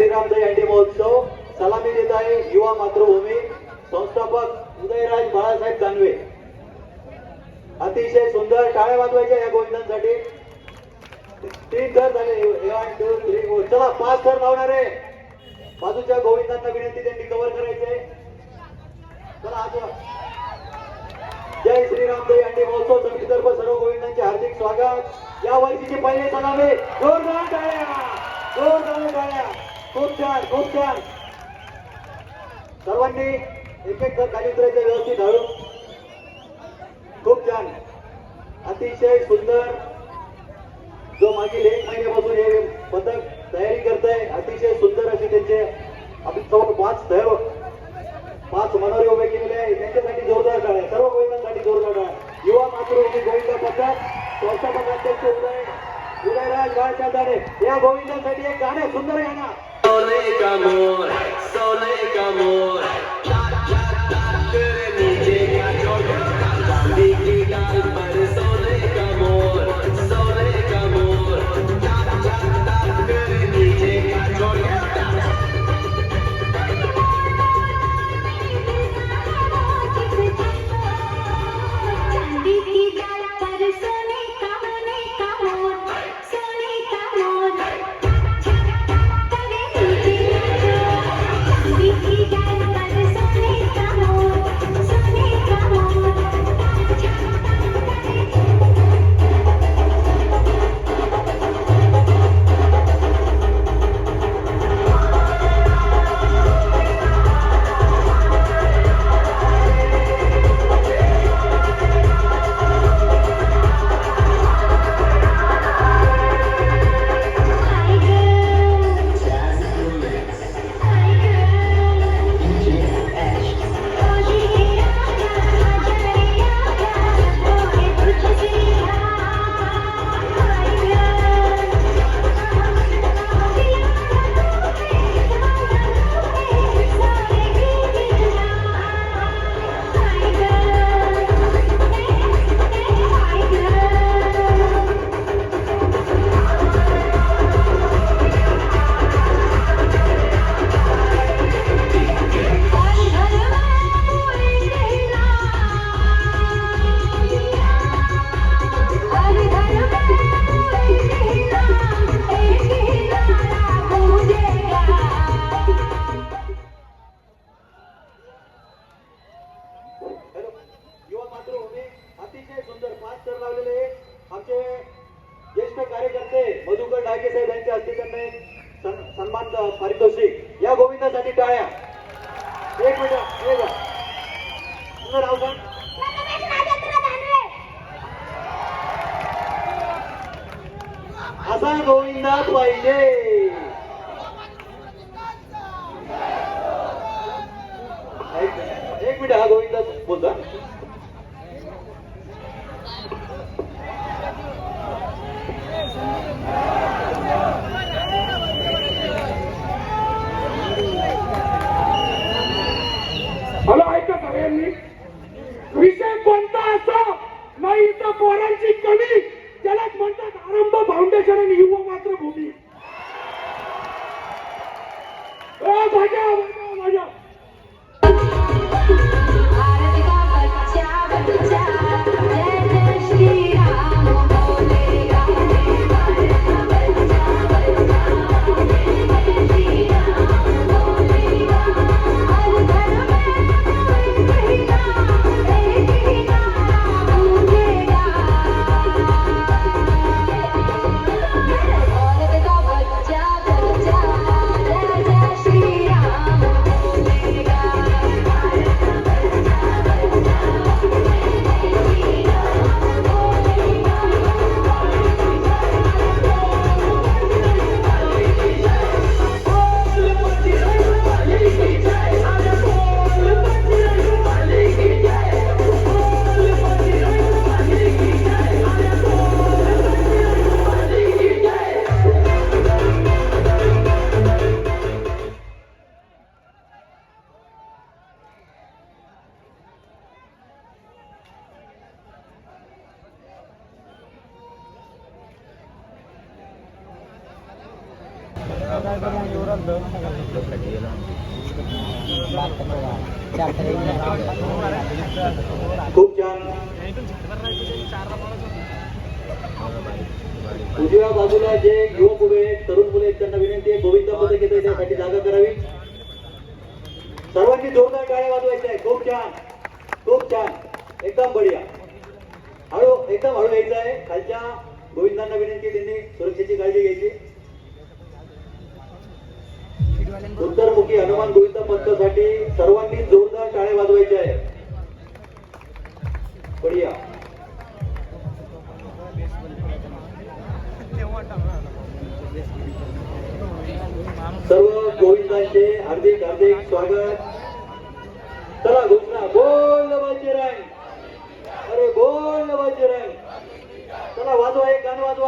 श्रीराम दहीहंडी महोत्सव सलामी देत आहे युवा मातृभूमी संस्थापक उदयराज बाळासाहेब दानवे। अतिशय सुंदर टाळ्या वाजवायच्या या गोविंदांसाठी। 3 थर झाले 1 2 3 4 चला 5 थर लावणारे बाजूच्या गोविंदांना विनंती त्यांनी कव्हर करायचंय। चला आज जय श्रीराम दहीहंडी महोत्सव समितीतर्फ सर्व गोविंदांचे हार्दिक स्वागत। या वर्षीची पहिले सलामी जोरदार टाळ्या जोरदार टाळ्या। खूप छान खूप छान। सर्वांनी एक एक थर खाली उतरायचं व्यवस्थित हळू। खूप छान अतिशय सुंदर। जो मागील 1 महिन्यापासून हे पथक तयारी करतंय अतिशय सुंदर अशी त्यांचे आपण 5 मनोरे उभे केलेले आहे त्यांच्यासाठी जोरदार टाळ्या। सर्व गोविंदांसाठी जोरदार टाळ्या। युवा मातृभूमी गोविंद पथक संस्थापक अध्यक्ष उदयराज बाळासाहेब दानवे या गोविंदांसाठी एक गाणं सुंदर गाणं। सोने का मोर तेरे नीचे का जोड़ा चांदी की डाल पर सोने का मोर तेरे नीचे का जोड़ा सन्मान पारितोषिक या गोविंदासाठी टाळ्या। 1 मिनिट नाव सांग। असा गोविंदा पाहिजे। एक मिनिट हा गोविंदा बोलता। हॅलो ऐका सगळ्यांनी विषय कोणता असो नाही तर पोरांची कमी त्यालाच म्हणतात आरंभ फाउंडेशन आणि युवा मातृभूमी। माझ्या जय श्री राम बोले खूप छान. उजव्या बाजूला जे युवक उभे आहेत, तरुण मुले आहेत, त्यांना विनंती आहे गोविंद पदक येते त्यासाठी जागा करावी. सर्वांनी जोरदार टाळ्या वाजवायच्या आहे. खूप छान, खूप छान, एकदम बढिया. हळू, एकदम हळू यायचं आहे. खालच्या गोविंदांना विनंती आहे, त्यांनी सुरक्षेची काळजी घ्यायची. उत्तरमुखी हनुमान गोविंद पथकासाठी सर्वांनी जोरदार टाळ्या वाजवायच्या आहे. बढिया. सर्व गोविंदांचे हार्दिक हार्दिक स्वागत. चला घोषणा, बोल बजरंग, अरे बोल बजरंग. चला वाजवा, एक गाणं वाजवा.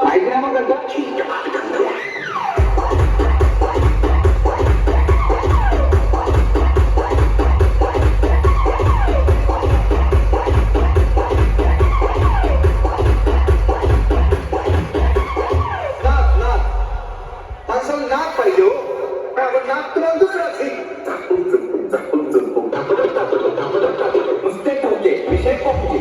नाक पाहिजे हो, पण नाक तुला दुसराच मिस्टेक होते, विषय कोणते.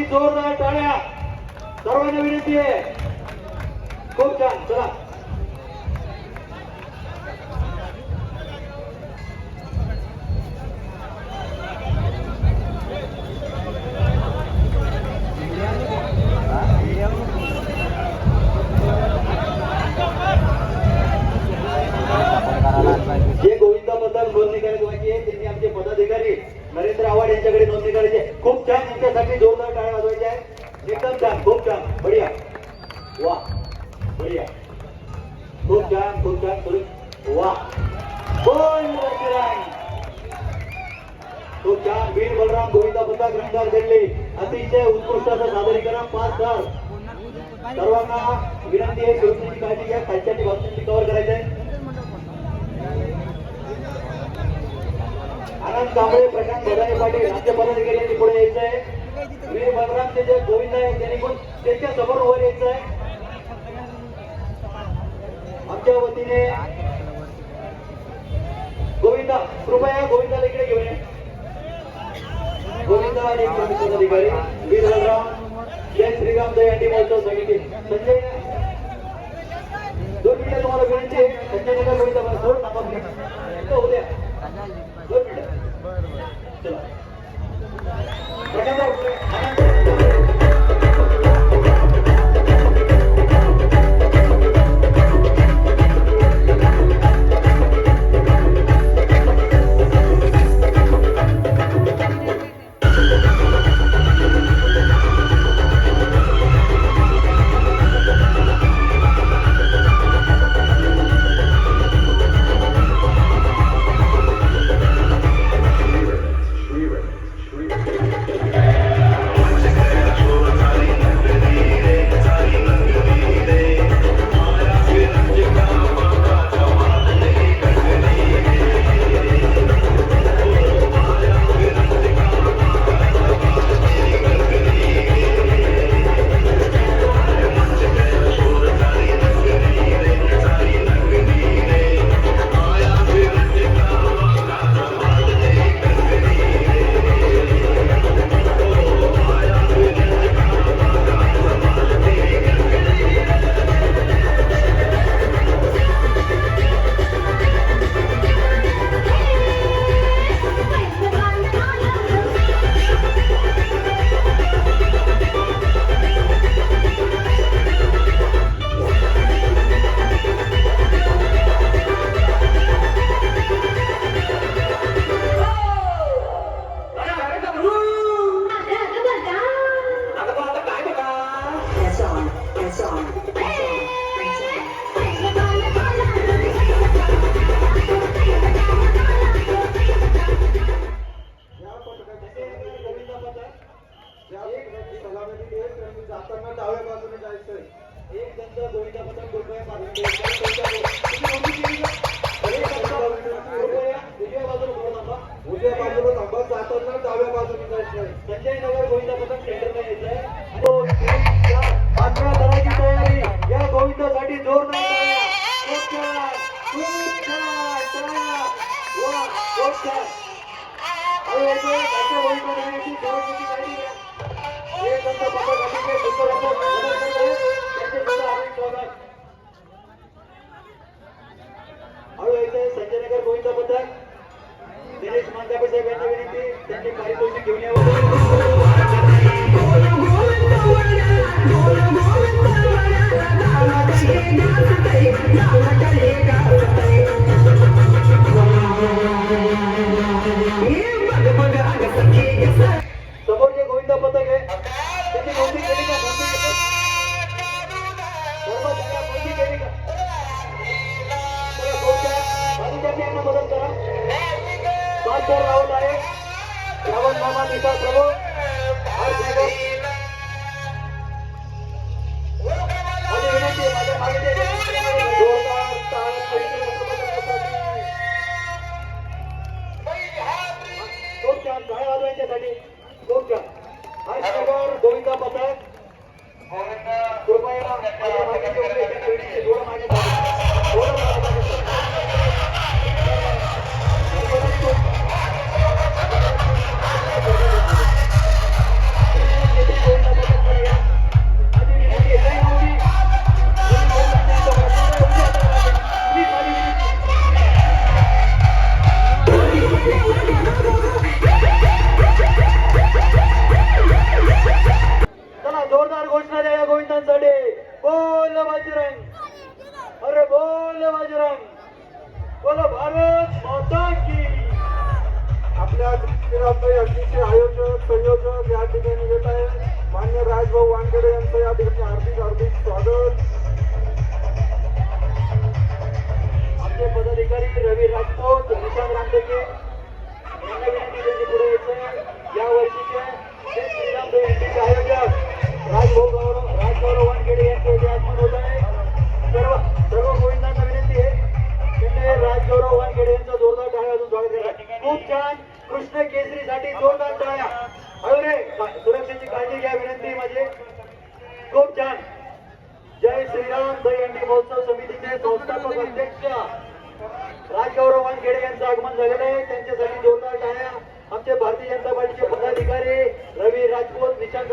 जोरदार टाळ्या. सर्वांना विनंती आहे. खूप छान. चला जे गोविंदाबद्दल नोंदणी करायची आहे त्यांनी आमचे पदाधिकारी नरेंद्र आव्हाड यांच्याकडे नोंदणी करायची आहे. खूप छान. यांच्यासाठी जोरदार टाळ्या वाजवायच्या आहे. एकदम छान, खूप छान, बढिया. वा, बढिया, खूप छान, खूप छान. वा, बोल बजरंग. खूप छान. वीर बलराम गोविंदा पथक रंगदार दिल्ली अतिशय उत्कृष्ट असं सादरीकरण. 5 स्टार. सर्वांना विनंती आहे सुरक्षेची काळजी घ्या. खालच्या बाजूची कव्हर करायचं आहे. आनंद कांबळे, प्रशांत भदाने पाटील आमच्या पदाधिकाऱ्यांनी पुढे यायचं आहे. वीर बलरामचे जे गोविंद आहे त्यांनी पण त्यांच्या समोर वर यायचं आहे. आमच्या वतीने गोविंदा, कृपया गोविंदाला इकडे घेऊन ये. गोविंदा आणि पदाधिकारी वीर बलराम, जय श्रीराम दहीहंडी महोत्सव समिती. संजय, 2 मिनिटं तुम्हाला विनंती आहे. संजय नगर गोविंदा सोड नका उद्या 2 मिनिटं. चला Shriver. या पथकाचे गोविंद पथक ज्या पथकाची सलामी दिली आहे त्यांनी जाताना डाव्या बाजूने जायचंय. एक संघ गोविंद पथक कृपया बाजूने उजव्या बाजूला पुढे थांबा. उजव्या बाजूला थांबा. जाताना डाव्या बाजूने जायचंय. संजय नगर गोविंद पथक सेंटरला यायचंय. 2, 3, 4 पाचव्या दराची तयारी. या गोविंदासाठी जोरदार टाळ्या. खूप छान, खूप छान टाळ्या. वा, खूप छान. अरे येतोय त्यांच्या गोविंदाची जोरदारची तयारी आहे. हे संत पथक अतिशय सुंदर असं मदत करत आहे. त्यांचे सुद्धा हार्दिक स्वागत. हळू यायचंय संजय नगर गोविंद पथक. दिनेश मांगापे साहेब यांची विनंती त्यांचे पारितोषिक घेऊन यावं. समोर जे गोविंद पथक आहे त्याची नोंदणी केली का? सर्व जणांना नोंदणी केली का? चला, गोविंदा, बाजूच्या यांना मदत करा. 5 जण राहत आहे. श्रावण मामा निशा प्रभू माझी विनंती आहे, माझ्या मागे जे जोरदार टाळ्या पवित्र खूप छान टाळ्या वाजवायच्यासाठी. खूप छान. हर्षनगर गोविंदा पथक कृपया माझ्या मागे जे उभे आहेत त्यांना विनंती, थोडं मागे जा. थोडं मागे जा. चला, जोरदार घोषणा द्या या गोविंदांसाठी. बोल बजरंग, अरे बोल बजरंग, बोल भारत माता की. आपल्या अतिशय आयोजक संयोजक या ठिकाणी येत आहे. मान्य राजभाऊ वानखेडे यांचं या ठिकाणी हार्दिक हार्दिक स्वागत. आमचे पदाधिकारी रवी राजपूत, निशांत रामटेके यांना विनंती त्यांनी पुढे यायचं. या वर्षीचे जय श्रीराम जयंतीचे आयोजक राजगौरव वानखेडे यांचे इथे आगमन होत आहे. सर्व गोविंदांना विनंती आहे त्यांनी राजगौरव वानखेडे यांचं जोरदार टाळ्या वाजवून स्वागत करा. खूप छान. कृष्ण केसरीसाठी जोरदार टाळ्या. हळू रे, सुरक्षेची काळजी घ्या विनंती माझी. खूप छान. जय श्रीराम दहीहंडी महोत्सव समितीचे संस्थापक अध्यक्ष राजगौरव वानखेडे यांचं आगमन झालेलं आहे. त्यांच्यासाठी जोरदार टाळ्या. आमचे भारतीय जनता पार्टीचे पदाधिकारी रवी राजपूत, निशांत